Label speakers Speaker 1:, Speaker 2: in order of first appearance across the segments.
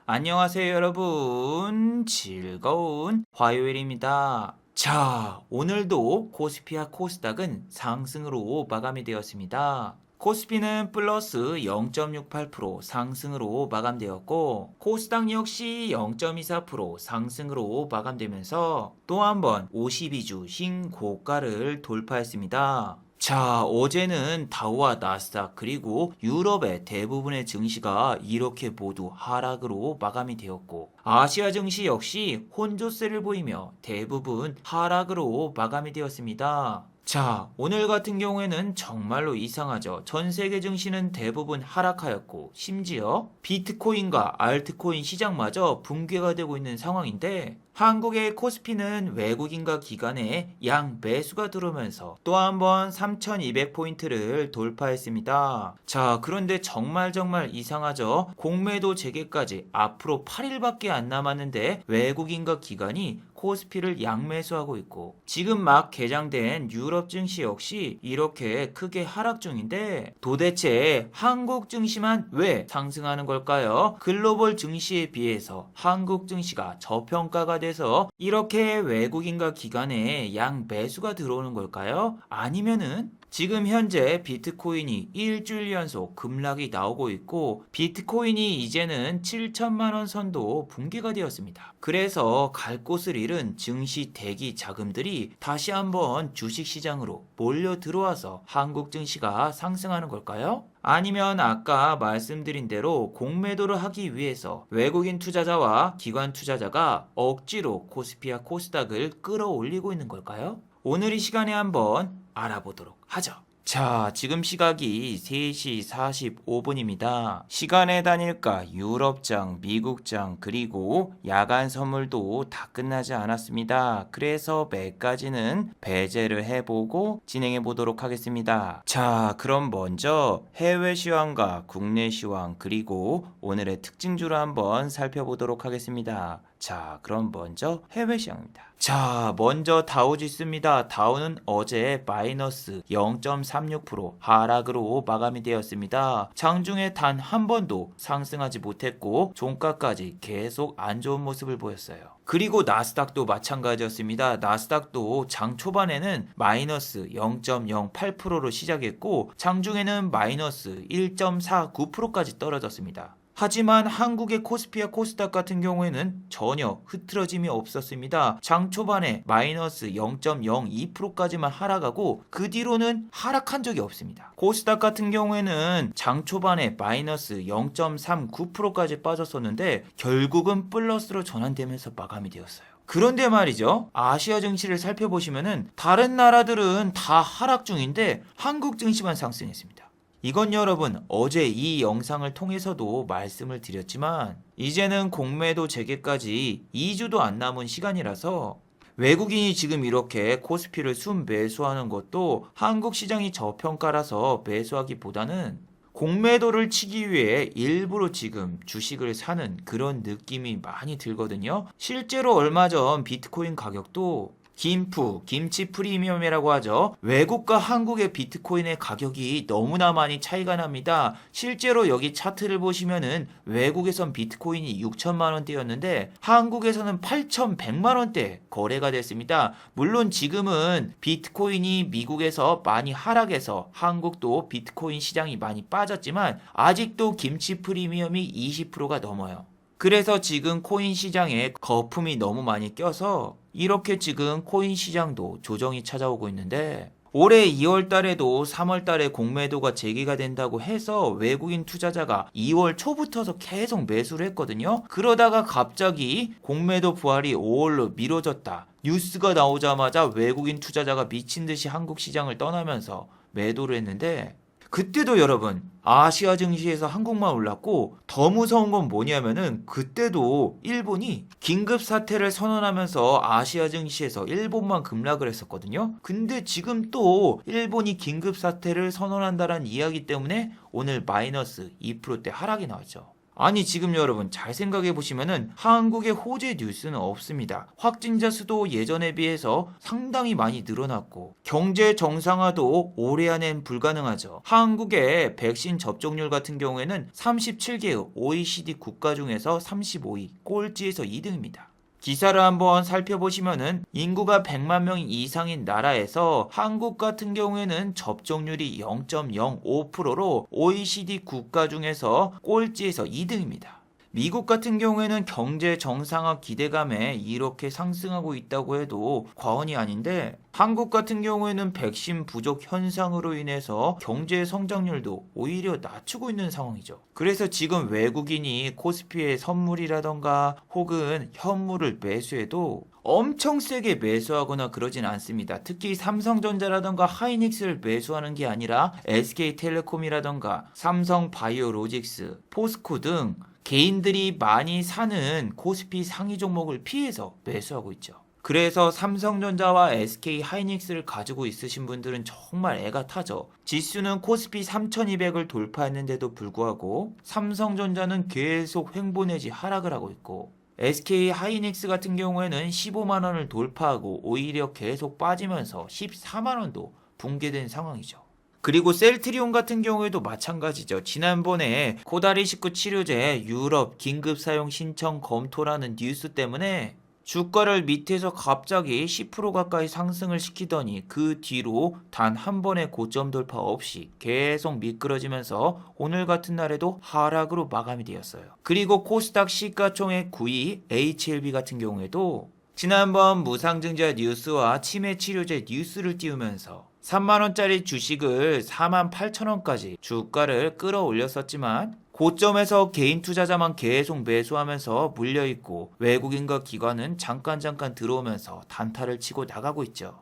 Speaker 1: 안녕하세요, 여러분. 즐거운 화요일입니다. 자, 오늘도 코스피와 코스닥은 상승으로 마감이 되었습니다. 코스피는 플러스 0.68% 상승으로 마감되었고, 코스닥 역시 0.24% 상승으로 마감되면서 또 한 번 52주 신고가를 돌파했습니다. 자, 어제는 다우와 나스닥 그리고 유럽의 대부분의 증시가 이렇게 모두 하락으로 마감이 되었고, 아시아 증시 역시 혼조세를 보이며 대부분 하락으로 마감이 되었습니다. 자, 오늘 같은 경우에는 정말로 이상하죠. 전 세계 증시는 대부분 하락하였고, 심지어 비트코인과 알트코인 시장마저 붕괴가 되고 있는 상황인데, 한국의 코스피는 외국인과 기관의 양 매수가 들어오면서 또 한 번 3200포인트를 돌파했습니다. 자, 그런데 정말 이상하죠. 공매도 재개까지 앞으로 8일밖에 안 남았는데 외국인과 기관이 코스피를 양매수하고 있고, 지금 막 개장된 유럽 증시 역시 이렇게 크게 하락 중인데, 도대체 한국 증시만 왜 상승하는 걸까요? 글로벌 증시에 비해서 한국 증시가 저평가가 돼서 이렇게 외국인과 기관의 양 매수가 들어오는 걸까요? 아니면은 지금 현재 비트코인이 일주일 연속 급락이 나오고 있고, 비트코인이 이제는 7천만 원 선도 붕괴가 되었습니다. 그래서 갈 곳을 잃은 증시 대기 자금들이 다시 한번 주식시장으로 몰려 들어와서 한국 증시가 상승하는 걸까요? 아니면 아까 말씀드린 대로 공매도를 하기 위해서 외국인 투자자와 기관 투자자가 억지로 코스피와 코스닥을 끌어올리고 있는 걸까요? 오늘 이 시간에 한번 알아보도록 하죠. 자, 지금 시각이 3시 45분입니다. 시간의 단일가 유럽장, 미국장, 그리고 야간 선물도 다 끝나지 않았습니다. 그래서 매까지는 배제를 해보고 진행해 보도록 하겠습니다. 자, 그럼 먼저 해외 시황과 국내 시황, 그리고 오늘의 특징주를 한번 살펴보도록 하겠습니다. 자, 그럼 먼저 해외 시황입니다. 자, 먼저 다우지수입니다. 다우는 어제 마이너스 0.36% 하락으로 마감이 되었습니다. 장중에 단 한 번도 상승하지 못했고 종가까지 계속 안 좋은 모습을 보였어요. 그리고 나스닥도 마찬가지였습니다. 나스닥도 장 초반에는 마이너스 0.08%로 시작했고 장중에는 마이너스 1.49%까지 떨어졌습니다. 하지만 한국의 코스피와 코스닥 같은 경우에는 전혀 흐트러짐이 없었습니다. 장 초반에 마이너스 0.02%까지만 하락하고 그 뒤로는 하락한 적이 없습니다. 코스닥 같은 경우에는 장 초반에 마이너스 0.39%까지 빠졌었는데 결국은 플러스로 전환되면서 마감이 되었어요. 그런데 말이죠. 아시아 증시를 살펴보시면은 다른 나라들은 다 하락 중인데 한국 증시만 상승했습니다. 이건 여러분 어제 이 영상을 통해서도 말씀을 드렸지만 이제는 공매도 재개까지 2주도 안 남은 시간이라서 외국인이 지금 이렇게 코스피를 순매수하는 것도 한국 시장이 저평가라서 매수하기보다는 공매도를 치기 위해 일부러 지금 주식을 사는 그런 느낌이 많이 들거든요. 실제로 얼마 전 비트코인 가격도 김치 프리미엄이라고 하죠. 외국과 한국의 비트코인의 가격이 너무나 많이 차이가 납니다. 실제로 여기 차트를 보시면은 외국에선 비트코인이 6천만 원대였는데 한국에서는 8,100만 원대 거래가 됐습니다. 물론 지금은 비트코인이 미국에서 많이 하락해서 한국도 비트코인 시장이 많이 빠졌지만 아직도 김치 프리미엄이 20%가 넘어요. 그래서 지금 코인 시장에 거품이 너무 많이 껴서 이렇게 지금 코인 시장도 조정이 찾아오고 있는데 올해 2월 달에도 3월 달에 공매도가 재개가 된다고 해서 외국인 투자자가 2월 초부터서 계속 매수를 했거든요. 그러다가 갑자기 공매도 부활이 5월로 미뤄졌다. 뉴스가 나오자마자 외국인 투자자가 미친 듯이 한국 시장을 떠나면서 매도를 했는데 그때도 여러분 아시아 증시에서 한국만 올랐고 더 무서운 건 뭐냐면은 그때도 일본이 긴급 사태를 선언하면서 아시아 증시에서 일본만 급락을 했었거든요. 근데 지금 또 일본이 긴급 사태를 선언한다는 이야기 때문에 오늘 마이너스 2%대 하락이 나왔죠. 아니 지금 여러분 잘 생각해 보시면은 한국에 호재 뉴스는 없습니다. 확진자 수도 예전에 비해서 상당히 많이 늘어났고 경제 정상화도 올해 안엔 불가능하죠. 한국의 백신 접종률 같은 경우에는 37개의 OECD 국가 중에서 35위, 꼴찌에서 2등입니다. 기사를 한번 살펴보시면은 인구가 100만 명 이상인 나라에서 한국 같은 경우에는 접종률이 0.05%로 OECD 국가 중에서 꼴찌에서 2등입니다. 미국 같은 경우에는 경제 정상화 기대감에 이렇게 상승하고 있다고 해도 과언이 아닌데 한국 같은 경우에는 백신 부족 현상으로 인해서 경제 성장률도 오히려 낮추고 있는 상황이죠. 그래서 지금 외국인이 코스피에 선물이라던가 혹은 현물을 매수해도 엄청 세게 매수하거나 그러진 않습니다. 특히 삼성전자라던가 하이닉스를 매수하는 게 아니라 SK텔레콤이라던가 삼성바이오로직스, 포스코 등 개인들이 많이 사는 코스피 상위 종목을 피해서 매수하고 있죠. 그래서 삼성전자와 SK 하이닉스를 가지고 있으신 분들은 정말 애가 타죠. 지수는 코스피 3200을 돌파했는데도 불구하고 삼성전자는 계속 횡보 내지 하락을 하고 있고 SK 하이닉스 같은 경우에는 15만원을 돌파하고 오히려 계속 빠지면서 14만원도 붕괴된 상황이죠. 그리고 셀트리온 같은 경우에도 마찬가지죠. 지난번에 코다리19 치료제 유럽 긴급 사용 신청 검토라는 뉴스 때문에 주가를 밑에서 갑자기 10% 가까이 상승을 시키더니 그 뒤로 단 한 번의 고점 돌파 없이 계속 미끄러지면서 오늘 같은 날에도 하락으로 마감이 되었어요. 그리고 코스닥 시가총액 9위 HLB 같은 경우에도 지난번 무상증자 뉴스와 치매 치료제 뉴스를 띄우면서 3만원짜리 주식을 48,000원까지 주가를 끌어올렸었지만 고점에서 개인 투자자만 계속 매수하면서 물려있고 외국인과 기관은 잠깐 들어오면서 단타를 치고 나가고 있죠.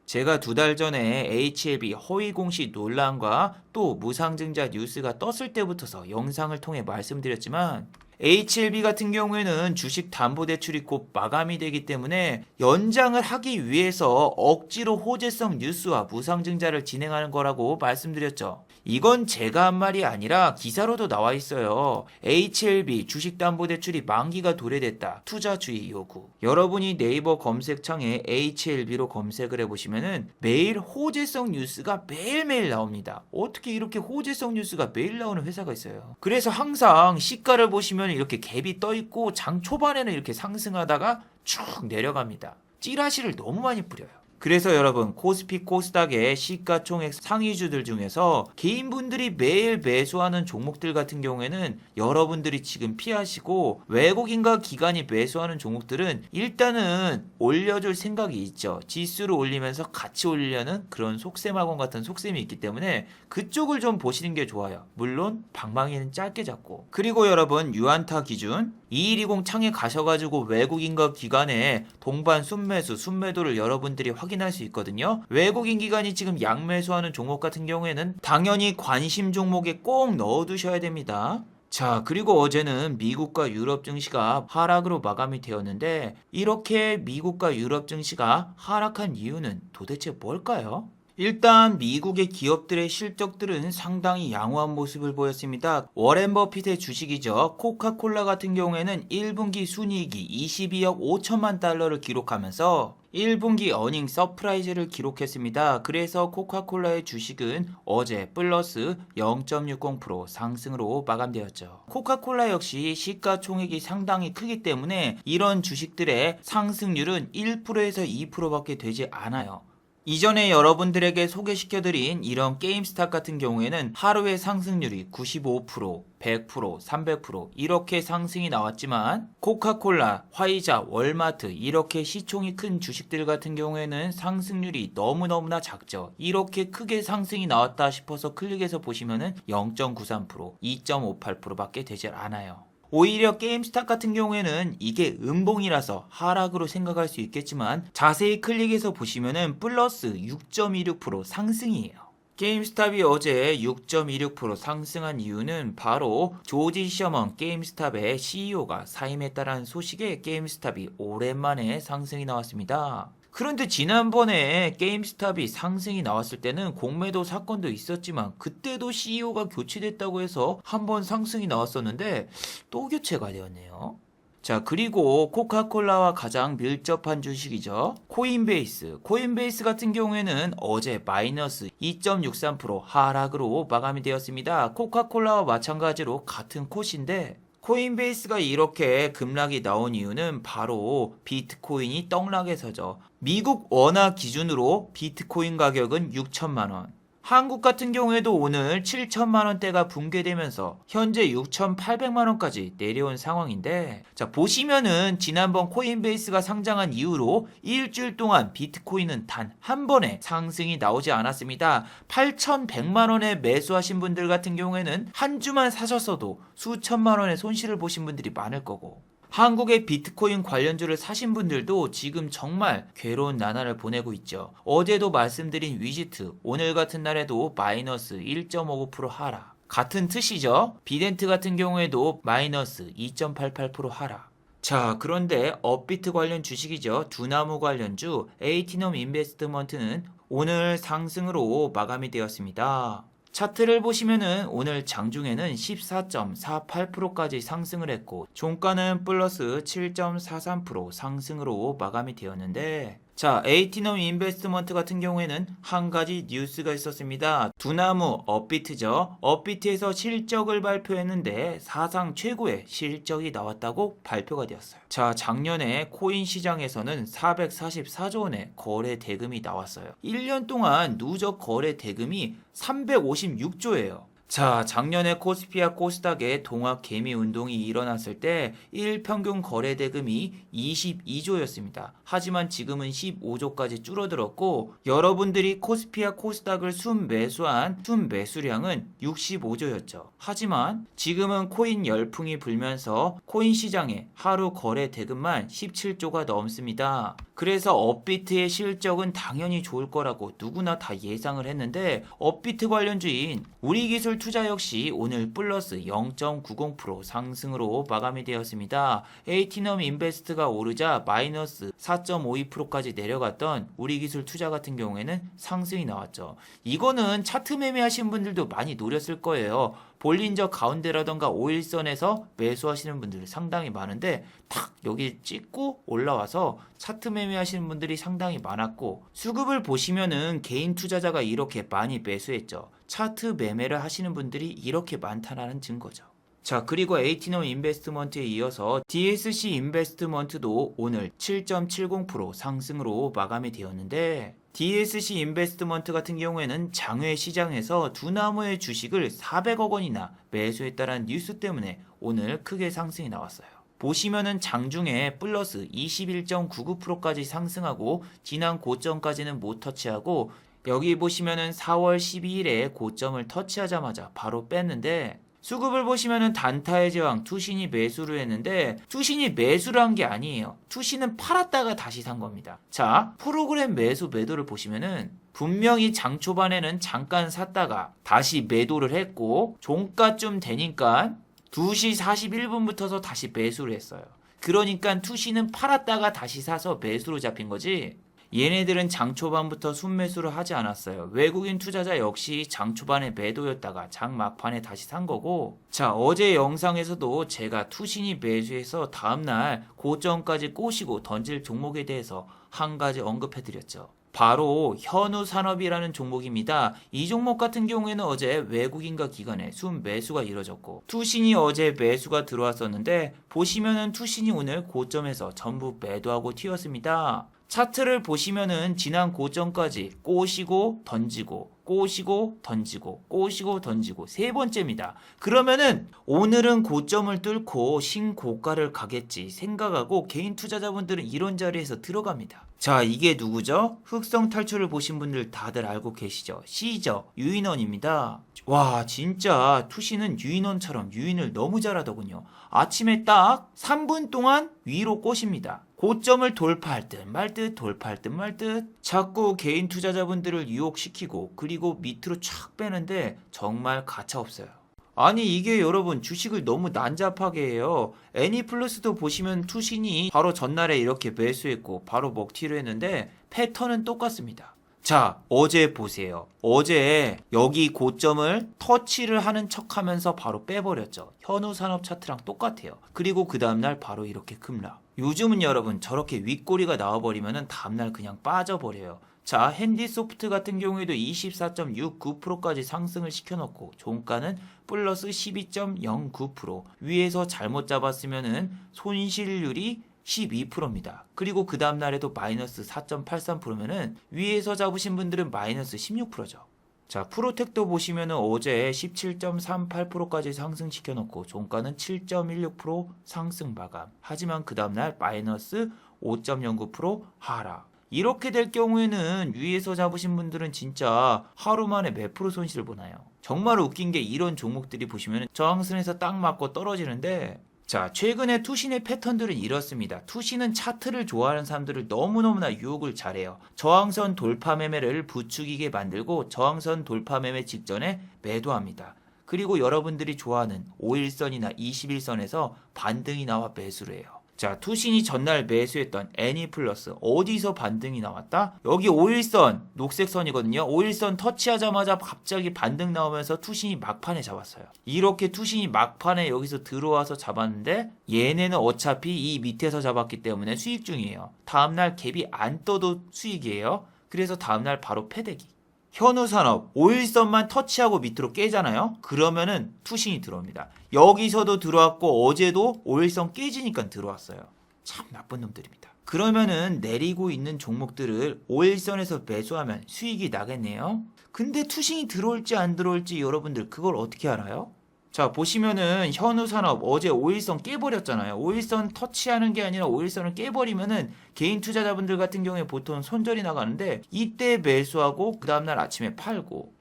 Speaker 1: 제가 2달 전에 HLB 허위 공시 논란과 또 무상증자 뉴스가 떴을 때부터 영상을 통해 말씀드렸지만 HLB 같은 경우에는 주식담보대출이 곧 마감이 되기 때문에 연장을 하기 위해서 억지로 호재성 뉴스와 무상증자를 진행하는 거라고 말씀드렸죠. 이건 제가 한 말이 아니라 기사로도 나와 있어요. HLB 주식담보대출이 만기가 도래됐다. 투자주의 요구. 여러분이 네이버 검색창에 HLB로 검색을 해보시면은 매일 호재성 뉴스가 매일매일 나옵니다. 어떻게 이렇게 호재성 뉴스가 매일 나오는 회사가 있어요. 그래서 항상 시가를 보시면 이렇게 갭이 떠 있고 장 초반에는 이렇게 상승하다가 쭉 내려갑니다. 찌라시를 너무 많이 뿌려요. 그래서 여러분 코스피 코스닥의 시가총액 상위주들 중에서 개인분들이 매일 매수하는 종목들 같은 경우에는 여러분들이 지금 피하시고 외국인과 기관이 매수하는 종목들은 일단은 올려줄 생각이 있죠. 지수를 올리면서 같이 올리려는 그런 속셈학원 같은 속셈이 있기 때문에 그쪽을 좀 보시는 게 좋아요. 물론 방망이는 짧게 잡고. 그리고 여러분 유안타 기준 2120 창에 가셔가지고 외국인과 기관의 동반 순매수, 순매도를 여러분들이 확인할 수 있거든요. 외국인 기관이 지금 양매수하는 종목 같은 경우에는 당연히 관심 종목에 꼭 넣어두셔야 됩니다. 자, 그리고 어제는 미국과 유럽 증시가 하락으로 마감이 되었는데 이렇게 미국과 유럽 증시가 하락한 이유는 도대체 뭘까요? 일단 미국의 기업들의 실적들은 상당히 양호한 모습을 보였습니다. 워렌 버핏의 주식이죠. 코카콜라 같은 경우에는 1분기 순이익이 22억 5천만 달러를 기록하면서 1분기 어닝 서프라이즈를 기록했습니다. 그래서 코카콜라의 주식은 어제 플러스 0.60% 상승으로 마감되었죠. 코카콜라 역시 시가총액이 상당히 크기 때문에 이런 주식들의 상승률은 1%에서 2%밖에 되지 않아요. 이전에 여러분들에게 소개시켜드린 이런 게임스탑 같은 경우에는 하루의 상승률이 95%, 100%, 300% 이렇게 상승이 나왔지만 코카콜라, 화이자, 월마트 이렇게 시총이 큰 주식들 같은 경우에는 상승률이 너무너무나 작죠. 이렇게 크게 상승이 나왔다 싶어서 클릭해서 보시면은 0.93%, 2.58%밖에 되지 않아요. 오히려 게임스탑 같은 경우에는 이게 음봉이라서 하락으로 생각할 수 있겠지만 자세히 클릭해서 보시면은 플러스 6.26% 상승이에요. 게임스탑이 어제 6.26% 상승한 이유는 바로 조지 셔먼 게임스탑의 CEO가 사임했다라는 소식에 게임스탑이 오랜만에 상승이 나왔습니다. 그런데 지난번에 게임스탑이 상승이 나왔을 때는 공매도 사건도 있었지만 그때도 CEO가 교체됐다고 해서 한번 상승이 나왔었는데 또 교체가 되었네요. 자, 그리고 코카콜라와 가장 밀접한 주식이죠. 코인베이스. 코인베이스 같은 경우에는 어제 마이너스 2.63% 하락으로 마감이 되었습니다. 코카콜라와 마찬가지로 같은 콧인데 코인베이스가 이렇게 급락이 나온 이유는 바로 비트코인이 떡락해서죠. 미국 원화 기준으로 비트코인 가격은 6천만 원. 한국 같은 경우에도 오늘 7천만 원대가 붕괴되면서 현재 6,800만 원까지 내려온 상황인데, 자, 보시면은 지난번 코인베이스가 상장한 이후로 일주일 동안 비트코인은 단 한 번에 상승이 나오지 않았습니다. 8,100만 원에 매수하신 분들 같은 경우에는 한 주만 사셨어도 수천만 원의 손실을 보신 분들이 많을 거고, 한국의 비트코인 관련주를 사신 분들도 지금 정말 괴로운 나날을 보내고 있죠. 어제도 말씀드린 위지트, 오늘 같은 날에도 마이너스 1.59% 하락. 같은 뜻이죠. 비덴트 같은 경우에도 마이너스 2.88% 하락. 자, 그런데 업비트 관련 주식이죠. 두나무 관련주 에이티넘 인베스트먼트는 오늘 상승으로 마감이 되었습니다. 차트를 보시면은 오늘 장중에는 14.48%까지 상승을 했고 종가는 플러스 7.43% 상승으로 마감이 되었는데, 자, 에이티넘 인베스트먼트 같은 경우에는 한 가지 뉴스가 있었습니다. 두나무 업비트죠. 업비트에서 실적을 발표했는데 사상 최고의 실적이 나왔다고 발표가 되었어요. 자, 작년에 코인 시장에서는 444조 원의 거래 대금이 나왔어요. 1년 동안 누적 거래 대금이 356조예요. 자, 작년에 코스피와 코스닥의 동학 개미 운동이 일어났을 때 일평균 거래 대금이 22조였습니다. 하지만 지금은 15조까지 줄어들었고, 여러분들이 코스피와 코스닥을 순매수한 순매수량은 65조였죠. 하지만 지금은 코인 열풍이 불면서 코인 시장에 하루 거래 대금만 17조가 넘습니다. 그래서 업비트의 실적은 당연히 좋을 거라고 누구나 다 예상을 했는데, 업비트 관련주인 우리기술 투자 역시 오늘 플러스 0.90% 상승으로 마감이 되었습니다. 에이티넘 인베스트가 오르자 마이너스 4.52%까지 내려갔던 우리기술 투자 같은 경우에는 상승이 나왔죠. 이거는 차트 매매하신 분들도 많이 노렸을 거예요. 볼린저 가운데라던가 5일선에서 매수하시는 분들이 상당히 많은데 탁 여기 찍고 올라와서 차트 매매하시는 분들이 상당히 많았고, 수급을 보시면은 개인 투자자가 이렇게 많이 매수했죠. 차트 매매를 하시는 분들이 이렇게 많다는 증거죠. 자, 그리고 에이티넘 인베스트먼트에 이어서 DSC 인베스트먼트도 오늘 7.70% 상승으로 마감이 되었는데, DSC 인베스트먼트 같은 경우에는 장외 시장에서 두나무의 주식을 400억 원이나 매수했다는 뉴스 때문에 오늘 크게 상승이 나왔어요. 보시면은 장중에 플러스 21.99%까지 상승하고 지난 고점까지는 못 터치하고, 여기 보시면은 4월 12일에 고점을 터치하자마자 바로 뺐는데, 수급을 보시면은 단타의 제왕 투신이 매수를 했는데 투신이 매수를 한 게 아니에요. 투신은 팔았다가 다시 산 겁니다. 자, 프로그램 매수 매도를 보시면은 분명히 장 초반에는 잠깐 샀다가 다시 매도를 했고 종가쯤 되니까 2시 41분부터서 다시 매수를 했어요. 그러니까 투신은 팔았다가 다시 사서 매수로 잡힌 거지, 얘네들은 장 초반부터 순매수를 하지 않았어요. 외국인 투자자 역시 장 초반에 매도였다가 장 막판에 다시 산 거고, 자, 어제 영상에서도 제가 투신이 매수해서 다음날 고점까지 꼬시고 던질 종목에 대해서 한 가지 언급해드렸죠. 바로 현우산업이라는 종목입니다. 이 종목 같은 경우에는 어제 외국인과 기관의 순매수가 이뤄졌고 투신이 어제 매수가 들어왔었는데, 보시면은 투신이 오늘 고점에서 전부 매도하고 튀었습니다. 차트를 보시면은 지난 고점까지 꼬시고 던지고 꼬시고 던지고 꼬시고 던지고 세 번째입니다. 그러면은 오늘은 고점을 뚫고 신고가를 가겠지 생각하고 개인 투자자분들은 이런 자리에서 들어갑니다. 자, 이게 누구죠? 흑성 탈출을 보신 분들 다들 알고 계시죠? C죠. 유인원입니다. 와, 진짜 투시는 유인원처럼 유인을 너무 잘하더군요. 아침에 딱 3분 동안 위로 꼬십니다. 고점을 돌파할 듯 말 듯 돌파할 듯 말 듯 자꾸 개인 투자자분들을 유혹시키고 그리고 밑으로 촥 빼는데 정말 가차없어요. 아니 이게 여러분 주식을 너무 난잡하게 해요. 애니플러스도 보시면 투신이 바로 전날에 이렇게 매수했고 바로 먹튀를 했는데 패턴은 똑같습니다. 자, 어제 보세요. 어제 여기 고점을 터치를 하는 척 하면서 바로 빼버렸죠. 현우산업 차트랑 똑같아요. 그리고 그 다음날 바로 이렇게 급락. 요즘은 여러분 저렇게 윗꼬리가 나와버리면 다음날 그냥 빠져버려요. 자, 핸디소프트 같은 경우에도 24.69%까지 상승을 시켜놓고 종가는 플러스 12.09%, 위에서 잘못 잡았으면은 손실률이 12%입니다. 그리고 그 다음날에도 마이너스 4.83%면은 위에서 잡으신 분들은 마이너스 16%죠. 자, 프로텍도 보시면은 어제 17.38%까지 상승시켜놓고 종가는 7.16% 상승 마감. 하지만 그 다음날 마이너스 5.09% 하락. 이렇게 될 경우에는 위에서 잡으신 분들은 진짜 하루 만에 몇 프로 손실을 보나요? 정말 웃긴 게 이런 종목들이 보시면 저항선에서 딱 맞고 떨어지는데, 자, 최근에 투신의 패턴들은 이렇습니다. 투신은 차트를 좋아하는 사람들을 너무너무나 유혹을 잘해요. 저항선 돌파 매매를 부추기게 만들고 저항선 돌파 매매 직전에 매도합니다. 그리고 여러분들이 좋아하는 5일선이나 21선에서 반등이 나와 매수를 해요. 자, 투신이 전날 매수했던 애니플러스 어디서 반등이 나왔다? 여기 5일선 녹색 선이거든요. 5일선 터치하자마자 갑자기 반등 나오면서 투신이 막판에 잡았어요. 이렇게 투신이 막판에 여기서 들어와서 잡았는데 얘네는 어차피 이 밑에서 잡았기 때문에 수익 중이에요. 다음날 갭이 안 떠도 수익이에요. 그래서 다음날 바로 패대기. 현우산업 5일선만 터치하고 밑으로 깨잖아요. 그러면은 투신이 들어옵니다. 여기서도 들어왔고 어제도 5일선 깨지니까 들어왔어요. 참 나쁜 놈들입니다. 그러면은 내리고 있는 종목들을 5일선에서 매수하면 수익이 나겠네요. 근데 투신이 들어올지 안 들어올지 여러분들 그걸 어떻게 알아요? 자, 보시면은 현우산업 어제 5일선 깨버렸잖아요. 5일선 터치하는 게 아니라 5일선을 깨버리면은 개인 투자자분들 같은 경우에 보통 손절이 나가는데 이때 매수하고 그 다음날 아침에 팔고,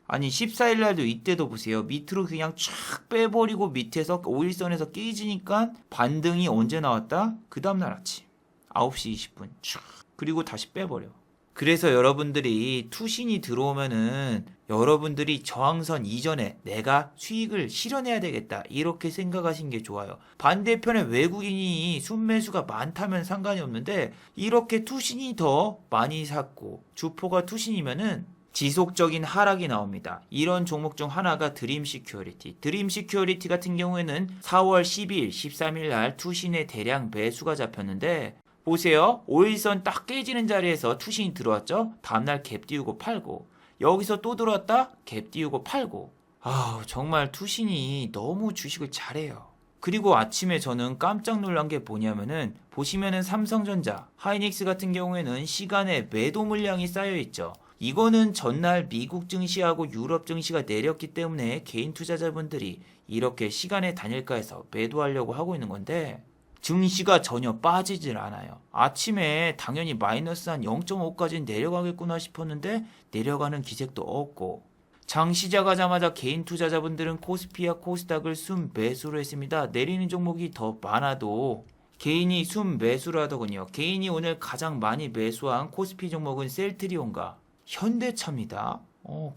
Speaker 1: 아니 14일날도 이때도 보세요. 밑으로 그냥 쫙 빼버리고 밑에서 5일선에서 깨지니까 반등이 언제 나왔다? 그 다음날 아침 9시 20분 쫙, 그리고 다시 빼버려. 그래서 여러분들이 투신이 들어오면은 여러분들이 저항선 이전에 내가 수익을 실현해야 되겠다 이렇게 생각하신 게 좋아요. 반대편에 외국인이 순매수가 많다면 상관이 없는데 이렇게 투신이 더 많이 샀고 주포가 투신이면은 지속적인 하락이 나옵니다. 이런 종목 중 하나가 드림시큐어리티. 드림시큐어리티 같은 경우에는 4월 12일, 13일 날 투신의 대량 매수가 잡혔는데 보세요. 5일선 딱 깨지는 자리에서 투신이 들어왔죠. 다음날 갭 띄우고 팔고, 여기서 또 들어왔다 갭 띄우고 팔고. 정말 투신이 너무 주식을 잘해요. 그리고 아침에 저는 깜짝 놀란 게 뭐냐면은 보시면은 삼성전자, 하이닉스 같은 경우에는 시간에 매도 물량이 쌓여 있죠. 이거는 전날 미국 증시하고 유럽 증시가 내렸기 때문에 개인 투자자분들이 이렇게 시간에 단일가에서 매도하려고 하고 있는 건데 증시가 전혀 빠지질 않아요. 아침에 당연히 마이너스 한 0.5까지 내려가겠구나 싶었는데 내려가는 기색도 없고, 장 시작하자마자 개인 투자자분들은 코스피와 코스닥을 순 매수로 했습니다. 내리는 종목이 더 많아도 개인이 순 매수를 하더군요. 개인이 오늘 가장 많이 매수한 코스피 종목은 셀트리온과 현대차입니다.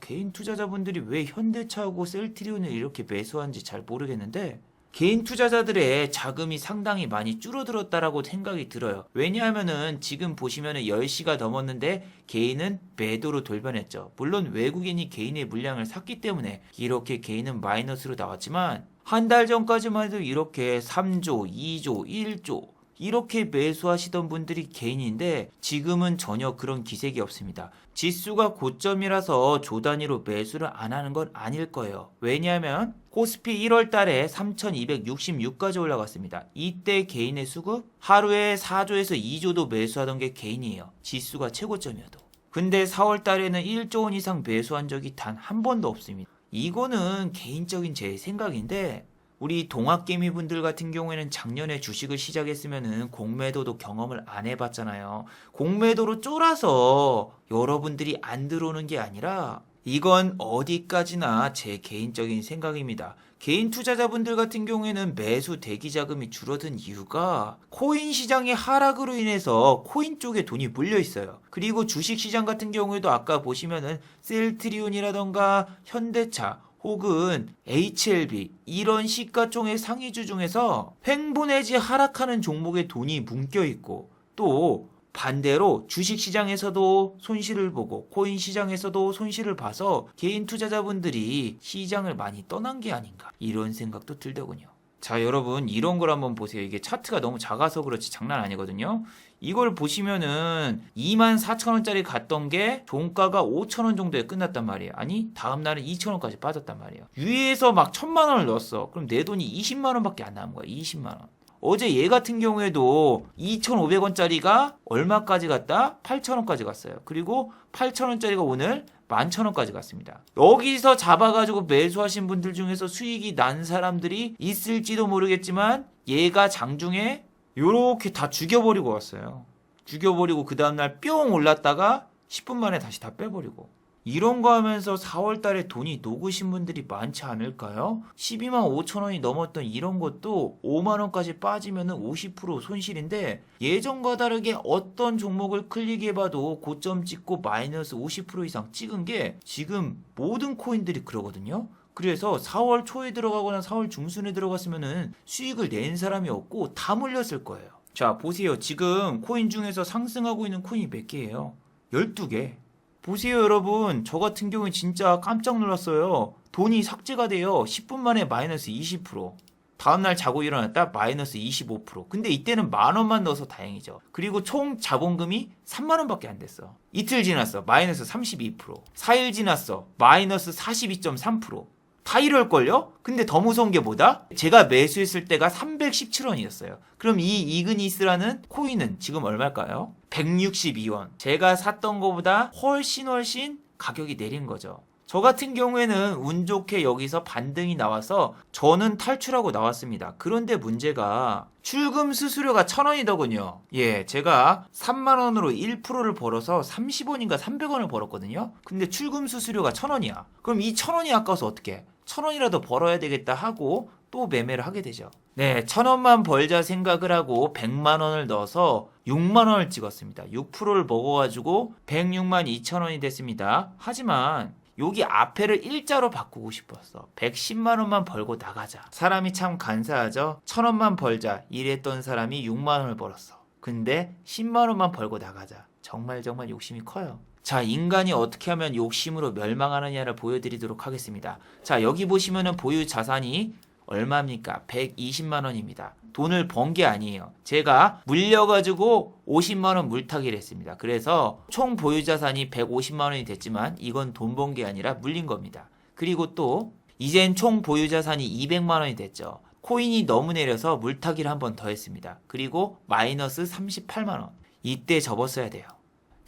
Speaker 1: 개인 투자자분들이 왜 현대차하고 셀트리온을 이렇게 매수하는지 잘 모르겠는데 개인 투자자들의 자금이 상당히 많이 줄어들었다라고 생각이 들어요. 왜냐하면은 지금 보시면은 10시가 넘었는데 개인은 매도로 돌변했죠. 물론 외국인이 개인의 물량을 샀기 때문에 이렇게 개인은 마이너스로 나왔지만 한 달 전까지만 해도 이렇게 3조, 2조, 1조 이렇게 매수하시던 분들이 개인인데 지금은 전혀 그런 기색이 없습니다. 지수가 고점이라서 조 단위로 매수를 안 하는 건 아닐 거예요. 왜냐하면 코스피 1월 달에 3266까지 올라갔습니다. 이때 개인의 수급 하루에 4조에서 2조도 매수하던 게 개인이에요. 지수가 최고점이어도. 근데 4월 달에는 1조 원 이상 매수한 적이 단 한 번도 없습니다. 이거는 개인적인 제 생각인데 우리 동학개미 분들 같은 경우에는 작년에 주식을 시작했으면은 공매도도 경험을 안 해봤잖아요. 공매도로 쫄아서 여러분들이 안 들어오는 게 아니라 이건 어디까지나 제 개인적인 생각입니다. 개인 투자자분들 같은 경우에는 매수 대기 자금이 줄어든 이유가 코인 시장의 하락으로 인해서 코인 쪽에 돈이 몰려 있어요. 그리고 주식 시장 같은 경우에도 아까 보시면은 셀트리온이라던가 현대차 혹은 HLB 이런 시가총액 상위주 중에서 횡보 내지 하락하는 종목에 돈이 묶여 있고, 또 반대로 주식시장에서도 손실을 보고 코인 시장에서도 손실을 봐서 개인 투자자분들이 시장을 많이 떠난 게 아닌가, 이런 생각도 들더군요. 자, 여러분 이런 걸 한번 보세요. 이게 차트가 너무 작아서 그렇지 장난 아니거든요. 이걸 보시면은 24,000원짜리 갔던 게 종가가 5,000원 정도에 끝났단 말이에요. 아니 다음날은 2,000원까지 빠졌단 말이에요. 위에서 막 1,000만 원을 넣었어. 그럼 내 돈이 20만 원밖에 안 남은 거야. 20만 원. 어제 얘 같은 경우에도 2,500원짜리가 얼마까지 갔다? 8,000원까지 갔어요. 그리고 8,000원짜리가 오늘 11,000원까지 갔습니다. 여기서 잡아가지고 매수하신 분들 중에서 수익이 난 사람들이 있을지도 모르겠지만, 얘가 장중에 요렇게 다 죽여버리고 왔어요. 죽여버리고 그 다음날 뿅 올랐다가 10분 만에 다시 다 빼버리고. 이런 거 하면서 4월 달에 돈이 녹으신 분들이 많지 않을까요? 12만 5천 원이 넘었던 이런 것도 5만 원까지 빠지면 50% 손실인데, 예전과 다르게 어떤 종목을 클릭해봐도 고점 찍고 마이너스 50% 이상 찍은 게 지금 모든 코인들이 그러거든요. 그래서 4월 초에 들어가거나 4월 중순에 들어갔으면은 수익을 낸 사람이 없고 다 물렸을 거예요. 자, 보세요. 지금 코인 중에서 상승하고 있는 코인이 몇 개예요? 12개. 보세요, 여러분. 저 같은 경우는 진짜 깜짝 놀랐어요. 돈이 삭제가 돼요. 10분 만에 마이너스 20%. 다음날 자고 일어났다 마이너스 25%. 근데 이때는 10,000원만 넣어서 다행이죠. 그리고 총 자본금이 30,000원밖에 안 됐어. 이틀 지났어. 마이너스 32%. 4일 지났어. 마이너스 42.3%. 다 이럴걸요? 근데 더 무서운 게 뭐다? 제가 매수했을 때가 317원이었어요. 그럼 이 이그니스라는 코인은 지금 얼마일까요? 162원. 제가 샀던 거보다 훨씬 가격이 내린 거죠. 저 같은 경우에는 운 좋게 여기서 반등이 나와서 저는 탈출하고 나왔습니다. 그런데 문제가 출금 수수료가 1,000원이더군요. 예, 제가 3만원으로 1%를 벌어서 30원인가 300원을 벌었거든요. 근데 출금 수수료가 1,000원이야. 그럼 이 1,000원이 아까워서 어떡해? 1,000원이라도 벌어야 되겠다 하고 또 매매를 하게 되죠. 네, 1,000원만 벌자 생각을 하고 100만 원을 넣어서 6만 원을 찍었습니다. 6%를 먹어가지고 106만 2천 원이 됐습니다. 하지만 여기 앞에를 일자로 바꾸고 싶었어. 110만 원만 벌고 나가자. 사람이 참 간사하죠. 1,000원만 벌자 이랬던 사람이 6만 원을 벌었어. 근데 10만 원만 벌고 나가자. 정말 욕심이 커요. 자, 인간이 어떻게 하면 욕심으로 멸망하느냐를 보여드리도록 하겠습니다. 자, 여기 보시면은 보유 자산이 얼마입니까? 120만 원입니다. 돈을 번 게 아니에요. 제가 물려가지고 50만 원 물타기를 했습니다. 그래서 총 보유 자산이 150만 원이 됐지만 이건 돈 번 게 아니라 물린 겁니다. 그리고 또 이젠 총 보유 자산이 200만 원이 됐죠. 코인이 너무 내려서 물타기를 한 번 더 했습니다. 그리고 마이너스 38만 원. 이때 접었어야 돼요.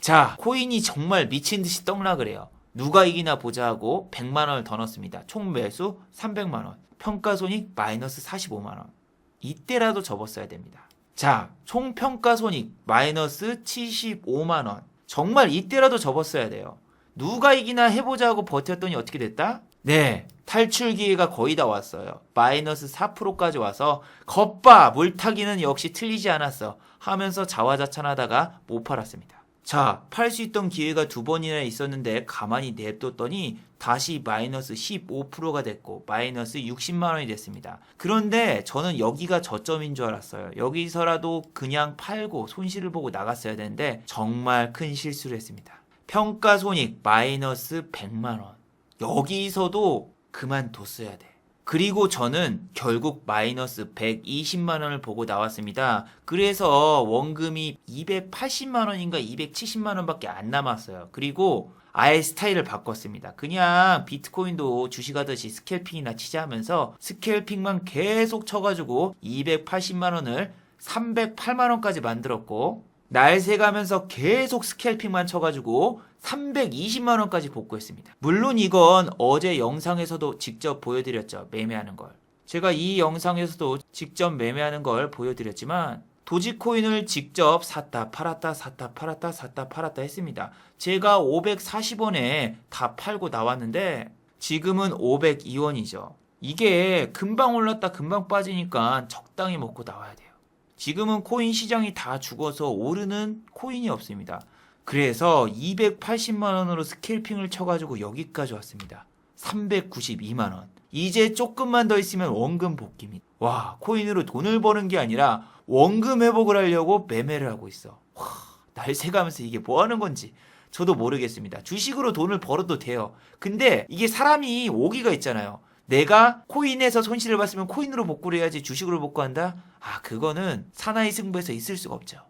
Speaker 1: 자, 코인이 정말 미친 듯이 떡락을 해요. 누가 이기나 보자 하고 100만 원을 더 넣습니다. 총 매수 300만 원. 평가손익 마이너스 45만 원. 이때라도 접었어야 됩니다. 자, 총 평가손익 마이너스 75만 원. 정말 이때라도 접었어야 돼요. 누가 이기나 해보자 하고 버텼더니 어떻게 됐다? 네, 탈출 기회가 거의 다 왔어요. 마이너스 4%까지 와서 겉봐 물타기는 역시 틀리지 않았어 하면서 자화자찬하다가 못 팔았습니다. 자, 팔 수 있던 기회가 2번이나 있었는데 가만히 냅뒀더니 다시 마이너스 15%가 됐고 마이너스 60만 원이 됐습니다. 그런데 저는 여기가 저점인 줄 알았어요. 여기서라도 그냥 팔고 손실을 보고 나갔어야 되는데 정말 큰 실수를 했습니다. 평가손익 마이너스 100만 원. 여기서도 그만뒀어야 돼. 그리고 저는 결국 마이너스 120만 원을 보고 나왔습니다. 그래서 원금이 280만 원인가 270만 원밖에 안 남았어요. 그리고 아예 스타일을 바꿨습니다. 그냥 비트코인도 주식하듯이 스캘핑이나 치자 하면서 스캘핑만 계속 쳐가지고 280만 원을 308만 원까지 만들었고, 날새 가면서 계속 스캘핑만 쳐가지고 320만 원까지 복구했습니다. 물론 이건 어제 영상에서도 직접 보여드렸죠. 매매하는 걸. 제가 이 영상에서도 직접 매매하는 걸 보여드렸지만 도지코인을 직접 샀다 팔았다 샀다 팔았다 샀다 팔았다 했습니다. 제가 540원에 다 팔고 나왔는데 지금은 502원이죠. 이게 금방 올랐다 금방 빠지니까 적당히 먹고 나와야 돼요. 지금은 코인 시장이 다 죽어서 오르는 코인이 없습니다. 그래서 280만 원으로 스캘핑을 쳐가지고 여기까지 왔습니다. 392만 원. 이제 조금만 더 있으면 원금 복귀입니다. 와, 코인으로 돈을 버는 게 아니라 원금 회복을 하려고 매매를 하고 있어. 와, 날새가면서 이게 뭐 하는 건지 저도 모르겠습니다. 주식으로 돈을 벌어도 돼요. 근데 이게 사람이 오기가 있잖아요. 내가 코인에서 손실을 봤으면 코인으로 복구를 해야지 주식으로 복구한다? 아, 그거는 사나이 승부에서 있을 수가 없죠.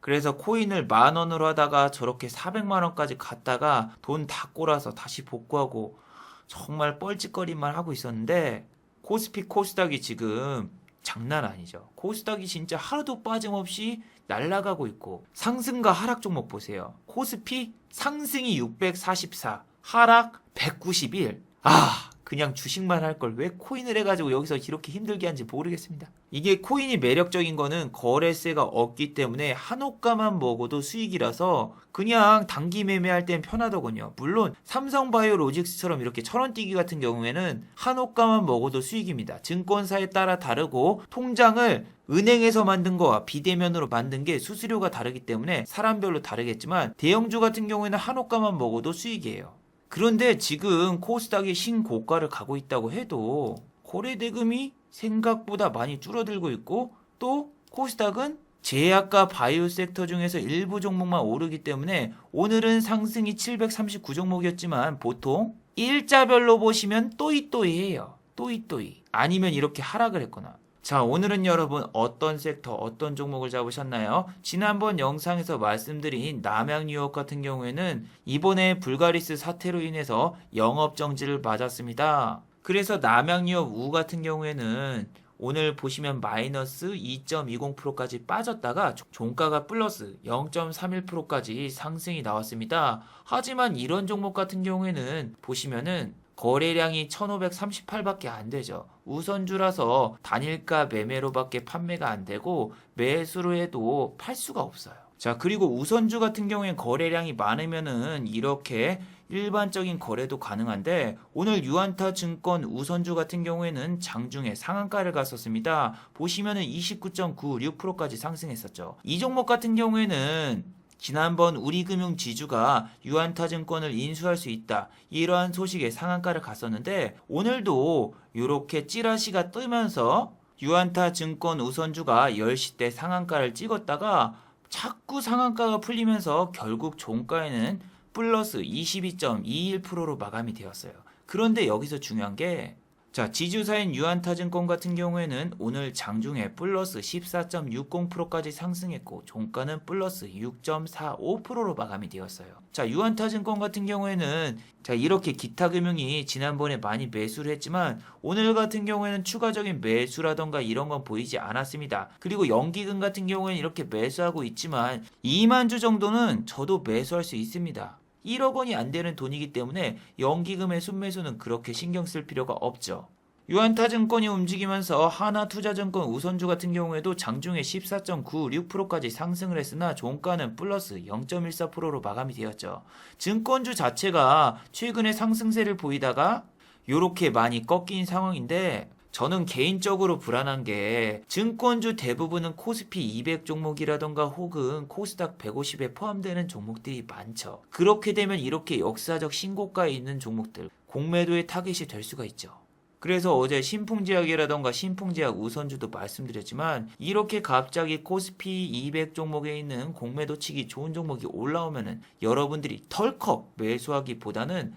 Speaker 1: 그래서 코인을 10,000원으로 하다가 저렇게 400만 원까지 갔다가 돈 다 꼬라서 다시 복구하고 정말 뻘짓거리만 하고 있었는데 코스피 코스닥이 지금 장난 아니죠. 코스닥이 진짜 하루도 빠짐없이 날아가고 있고 상승과 하락 종목 보세요. 코스피 상승이 644, 하락 191. 아, 그냥 주식만 할 걸 왜 코인을 해가지고 여기서 이렇게 힘들게 한지 모르겠습니다. 이게 코인이 매력적인 거는 거래세가 없기 때문에 한 호가만 먹어도 수익이라서 그냥 단기 매매할 땐 편하더군요. 물론 삼성바이오로직스처럼 이렇게 1,000원 뛰기 같은 경우에는 한 호가만 먹어도 수익입니다. 증권사에 따라 다르고 통장을 은행에서 만든 거와 비대면으로 만든 게 수수료가 다르기 때문에 사람별로 다르겠지만 대형주 같은 경우에는 한 호가만 먹어도 수익이에요. 그런데 지금 코스닥이 신고가를 가고 있다고 해도 거래 대금이 생각보다 많이 줄어들고 있고 또 코스닥은 제약과 바이오 섹터 중에서 일부 종목만 오르기 때문에 오늘은 상승이 739 종목이었지만 보통 일자별로 보시면 또이또이해요. 또이또이. 아니면 이렇게 하락을 했거나. 자, 오늘은 여러분 어떤 섹터, 어떤 종목을 잡으셨나요? 지난번 영상에서 말씀드린 남양유업 같은 경우에는 이번에 불가리스 사태로 인해서 영업정지를 맞았습니다. 그래서 남양유업 우 같은 경우에는 오늘 보시면 마이너스 2.20%까지 빠졌다가 종가가 플러스 0.31%까지 상승이 나왔습니다. 하지만 이런 종목 같은 경우에는 보시면은 거래량이 1538밖에 안 되죠. 우선주라서 단일가 매매로밖에 판매가 안 되고 매수로 해도 팔 수가 없어요. 자, 그리고 우선주 같은 경우엔 거래량이 많으면은 이렇게 일반적인 거래도 가능한데 오늘 유안타 증권 우선주 같은 경우에는 장중에 상한가를 갔었습니다. 보시면은 29.96%까지 상승했었죠. 이 종목 같은 경우에는 지난번 우리금융지주가 유안타증권을 인수할 수 있다. 이러한 소식에 상한가를 갔었는데 오늘도 이렇게 찌라시가 뜨면서 유안타증권 우선주가 10시 때 상한가를 찍었다가 자꾸 상한가가 풀리면서 결국 종가에는 플러스 22.21%로 마감이 되었어요. 그런데 여기서 중요한 게 자, 지주사인 유안타증권 같은 경우에는 오늘 장중에 플러스 14.60%까지 상승했고 종가는 플러스 6.45%로 마감이 되었어요. 자, 유안타증권 같은 경우에는 자, 이렇게 기타금융이 지난번에 많이 매수를 했지만 오늘 같은 경우에는 추가적인 매수라던가 이런 건 보이지 않았습니다. 그리고 연기금 같은 경우에는 이렇게 매수하고 있지만 2만 주 정도는 저도 매수할 수 있습니다. 1억 원이 안 되는 돈이기 때문에 연기금의 순매수는 그렇게 신경 쓸 필요가 없죠. 유안타증권이 움직이면서 하나투자증권 우선주 같은 경우에도 장중에 14.96%까지 상승을 했으나 종가는 플러스 0.14%로 마감이 되었죠. 증권주 자체가 최근에 상승세를 보이다가 이렇게 많이 꺾인 상황인데 저는 개인적으로 불안한 게 증권주 대부분은 코스피 200 종목이라던가 혹은 코스닥 150에 포함되는 종목들이 많죠. 그렇게 되면 이렇게 역사적 신고가에 있는 종목들 공매도의 타깃이 될 수가 있죠. 그래서 어제 신풍제약이라던가 신풍제약 우선주도 말씀드렸지만 이렇게 갑자기 코스피 200 종목에 있는 공매도 치기 좋은 종목이 올라오면은 여러분들이 덜컥 매수하기보다는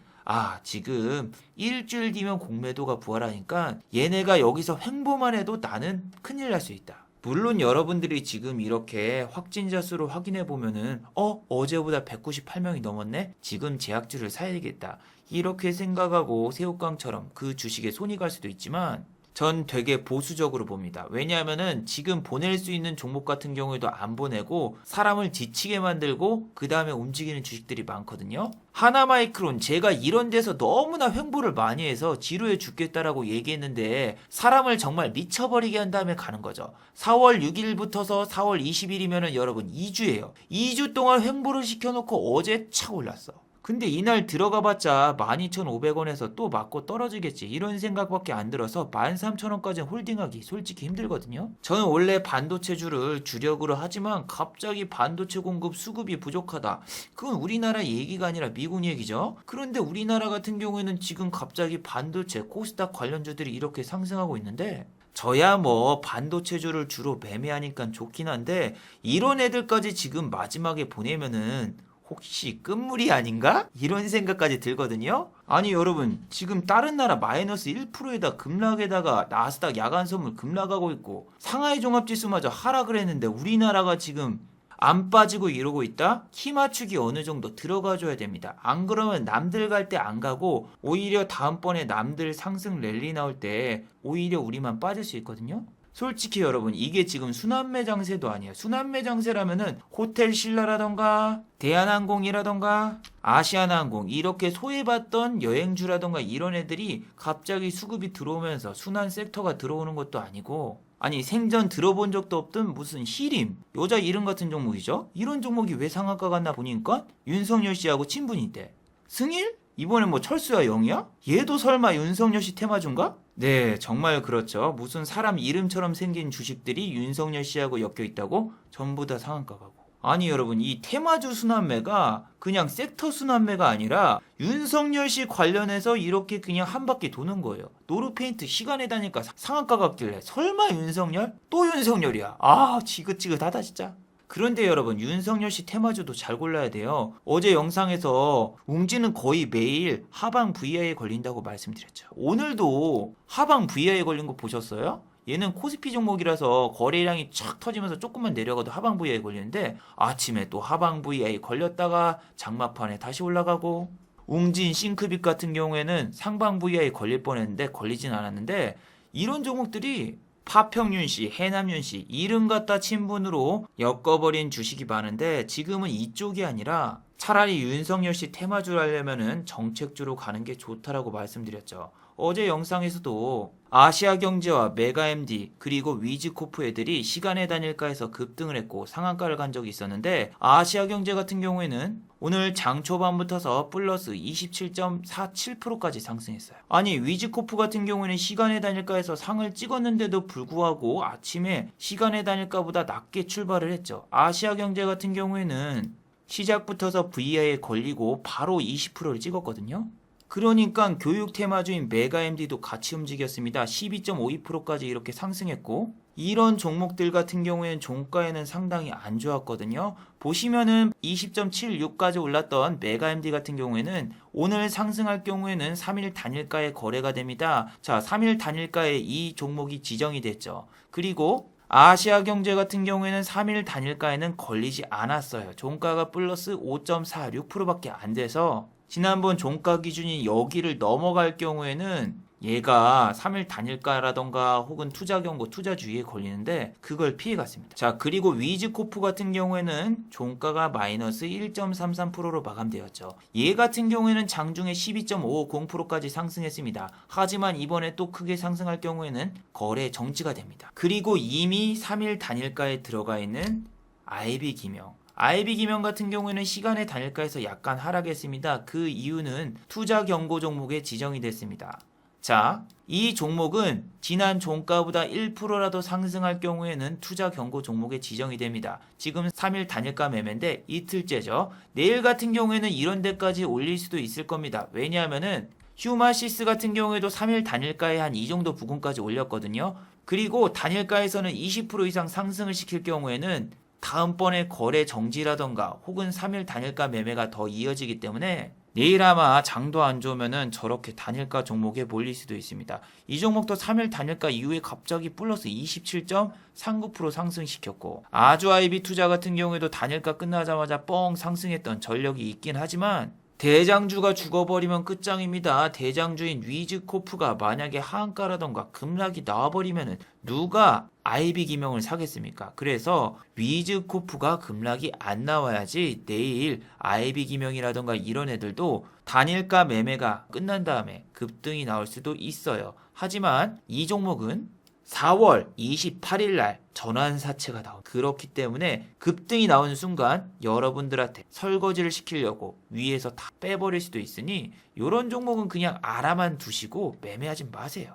Speaker 1: 지금 일주일 뒤면 공매도가 부활하니까 얘네가 여기서 횡보만 해도 나는 큰일 날 수 있다. 물론 여러분들이 지금 이렇게 확진자 수를 확인해 보면은 어제보다 198명이 넘었네? 지금 제약주를 사야 되겠다. 이렇게 생각하고 새우깡처럼 그 주식에 손이 갈 수도 있지만 전 되게 보수적으로 봅니다. 왜냐하면은 지금 보낼 수 있는 종목 같은 경우에도 안 보내고 사람을 지치게 만들고 그 다음에 움직이는 주식들이 많거든요. 하나마이크론 제가 이런 데서 너무나 횡보를 많이 해서 지루해 죽겠다라고 얘기했는데 사람을 정말 미쳐버리게 한 다음에 가는 거죠. 4월 6일부터서 4월 20일이면은 여러분 2주예요. 2주 동안 횡보를 시켜놓고 어제 착 올랐어. 근데 이날 들어가봤자 12,500원에서 또 맞고 떨어지겠지 이런 생각밖에 안 들어서 13,000원까지 홀딩하기 솔직히 힘들거든요. 저는 원래 반도체주를 주력으로 하지만 갑자기 반도체 공급 수급이 부족하다. 그건 우리나라 얘기가 아니라 미국 얘기죠. 그런데 우리나라 같은 경우에는 지금 갑자기 반도체 코스닥 관련주들이 이렇게 상승하고 있는데 저야 뭐 반도체주를 주로 매매하니까 좋긴 한데 이런 애들까지 지금 마지막에 보내면은 혹시 끝물이 아닌가? 이런 생각까지 들거든요. 아니 여러분 지금 다른 나라 마이너스 1%에다 급락에다가 나스닥 야간 선물 급락하고 있고 상하이 종합지수마저 하락을 했는데 우리나라가 지금 안 빠지고 이러고 있다? 키 맞추기 어느 정도 들어가줘야 됩니다. 안 그러면 남들 갈 때 안 가고 오히려 다음번에 남들 상승 랠리 나올 때 오히려 우리만 빠질 수 있거든요. 솔직히 여러분 이게 지금 순환매 장세도 아니에요. 순환매 장세라면은 호텔 신라라던가 대한항공이라던가 아시아나항공 이렇게 소외받던 여행주라던가 이런 애들이 갑자기 수급이 들어오면서 순환 섹터가 들어오는 것도 아니고 아니 생전 들어본 적도 없던 무슨 히림 여자 이름 같은 종목이죠. 이런 종목이 왜 상한가 갔나 보니까 윤석열 씨하고 친분인데 승일? 이번엔 뭐 철수야 영이야? 얘도 설마 윤석열 씨 테마주인가? 네, 정말 그렇죠. 무슨 사람 이름처럼 생긴 주식들이 윤석열 씨하고 엮여 있다고 전부 다 상한가 가고. 아니 여러분, 이 테마주 순환매가 그냥 섹터 순환매가 아니라 윤석열 씨 관련해서 이렇게 그냥 한 바퀴 도는 거예요. 노루페인트 시간에 다니까 상한가 갔길래 설마 윤석열? 또 윤석열이야. 아, 지긋지긋하다 진짜. 그런데 여러분 윤석열 씨 테마주도 잘 골라야 돼요. 어제 영상에서 웅지는 거의 매일 하방 VI에 걸린다고 말씀드렸죠. 오늘도 하방 VI에 걸린 거 보셨어요? 얘는 코스피 종목이라서 거래량이 촥 터지면서 조금만 내려가도 하방 VI에 걸리는데 아침에 또 하방 VI에 걸렸다가 장마판에 다시 올라가고 웅진 싱크빅 같은 경우에는 상방 VI에 걸릴 뻔했는데 걸리진 않았는데 이런 종목들이 파평윤씨, 해남윤씨 이름 갖다 친분으로 엮어버린 주식이 많은데 지금은 이쪽이 아니라 차라리 윤석열씨 테마주를 하려면은 정책주로 가는 게 좋다라고 말씀드렸죠. 어제 영상에서도 아시아경제와 메가MD 그리고 위즈코프 애들이 시간의 단일가에서 급등을 했고 상한가를 간 적이 있었는데 아시아경제 같은 경우에는 오늘 장 초반부터서 플러스 27.47%까지 상승했어요. 아니 위즈코프 같은 경우에는 시간의 단일가에서 상을 찍었는데도 불구하고 아침에 시간의 단일가보다 낮게 출발을 했죠. 아시아경제 같은 경우에는 시작부터서 VI에 걸리고 바로 20%를 찍었거든요. 그러니까 교육 테마주인 메가MD도 같이 움직였습니다. 12.52%까지 이렇게 상승했고 이런 종목들 같은 경우에는 종가에는 상당히 안 좋았거든요. 보시면은 20.76까지 올랐던 메가MD 같은 경우에는 오늘 상승할 경우에는 3일 단일가에 거래가 됩니다. 자, 3일 단일가에 이 종목이 지정이 됐죠. 그리고 아시아경제 같은 경우에는 3일 단일가에는 걸리지 않았어요. 종가가 플러스 5.46%밖에 안 돼서 지난번 종가 기준이 여기를 넘어갈 경우에는 얘가 3일 단일가라던가 혹은 투자 경고, 투자 주의에 걸리는데 그걸 피해갔습니다. 자, 그리고 위즈코프 같은 경우에는 종가가 마이너스 1.33%로 마감되었죠. 얘 같은 경우에는 장중에 12.50%까지 상승했습니다. 하지만 이번에 또 크게 상승할 경우에는 거래 정지가 됩니다. 그리고 이미 3일 단일가에 들어가 있는 IB기명. IB기명 같은 경우에는 시간의 단일가에서 약간 하락했습니다. 그 이유는 투자 경고 종목에 지정이 됐습니다. 자, 이 종목은 지난 종가보다 1%라도 상승할 경우에는 투자 경고 종목에 지정이 됩니다. 지금 3일 단일가 매매인데 이틀째죠. 내일 같은 경우에는 이런 데까지 올릴 수도 있을 겁니다. 왜냐하면은 휴마시스 같은 경우에도 3일 단일가에 한 이 정도 부근까지 올렸거든요. 그리고 단일가에서는 20% 이상 상승을 시킬 경우에는 다음번에 거래 정지라던가 혹은 3일 단일가 매매가 더 이어지기 때문에 내일 아마 장도 안 좋으면은 저렇게 단일가 종목에 몰릴 수도 있습니다. 이 종목도 3일 단일가 이후에 갑자기 플러스 27.39% 상승시켰고 아주아이비 투자 같은 경우에도 단일가 끝나자마자 뻥 상승했던 전력이 있긴 하지만 대장주가 죽어버리면 끝장입니다. 대장주인 위즈코프가 만약에 하한가라던가 급락이 나와버리면은 누가 IB기명을 사겠습니까? 그래서 위즈코프가 급락이 안 나와야지 내일 IB기명이라던가 이런 애들도 단일가 매매가 끝난 다음에 급등이 나올 수도 있어요. 하지만 이 종목은 4월 28일 날 전환사채가 나옵니다. 그렇기 때문에 급등이 나오는 순간 여러분들한테 설거지를 시키려고 위에서 다 빼버릴 수도 있으니 이런 종목은 그냥 알아만 두시고 매매하지 마세요.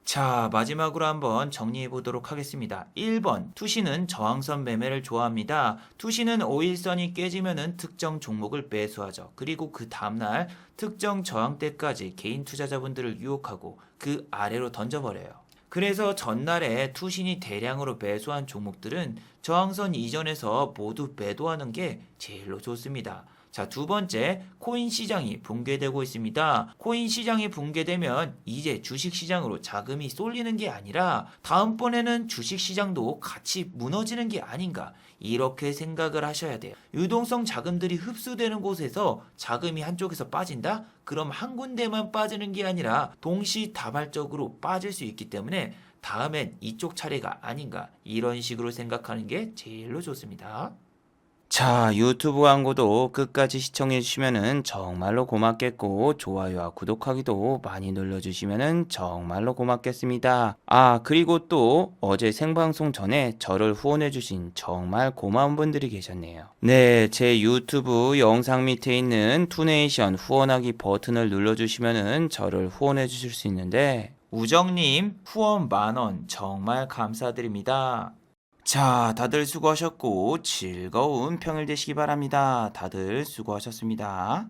Speaker 1: 자, 마지막으로 한번 정리해 보도록 하겠습니다. 1번, 투시는 저항선 매매를 좋아합니다. 투시는 5일선이 깨지면은 특정 종목을 매수하죠. 그리고 그 다음날 특정 저항대까지 개인 투자자분들을 유혹하고 그 아래로 던져버려요. 그래서 전날에 투신이 대량으로 매수한 종목들은 저항선 이전에서 모두 매도하는 게 제일로 좋습니다. 자, 두 번째, 코인 시장이 붕괴되고 있습니다. 코인 시장이 붕괴되면 이제 주식 시장으로 자금이 쏠리는 게 아니라 다음번에는 주식 시장도 같이 무너지는 게 아닌가, 이렇게 생각을 하셔야 돼요. 유동성 자금들이 흡수되는 곳에서 자금이 한쪽에서 빠진다? 그럼 한 군데만 빠지는 게 아니라 동시다발적으로 빠질 수 있기 때문에 다음엔 이쪽 차례가 아닌가, 이런 식으로 생각하는 게 제일로 좋습니다. 자, 유튜브 광고도 끝까지 시청해 주시면은 정말로 고맙겠고, 좋아요와 구독하기도 많이 눌러주시면은 정말로 고맙겠습니다. 아, 그리고 또 어제 생방송 전에 저를 후원해 주신 정말 고마운 분들이 계셨네요. 네, 제 유튜브 영상 밑에 있는 투네이션 후원하기 버튼을 눌러주시면은 저를 후원해 주실 수 있는데, 우정님 후원 10,000원 정말 감사드립니다. 자, 다들 수고하셨고 즐거운 평일 되시기 바랍니다. 다들 수고하셨습니다.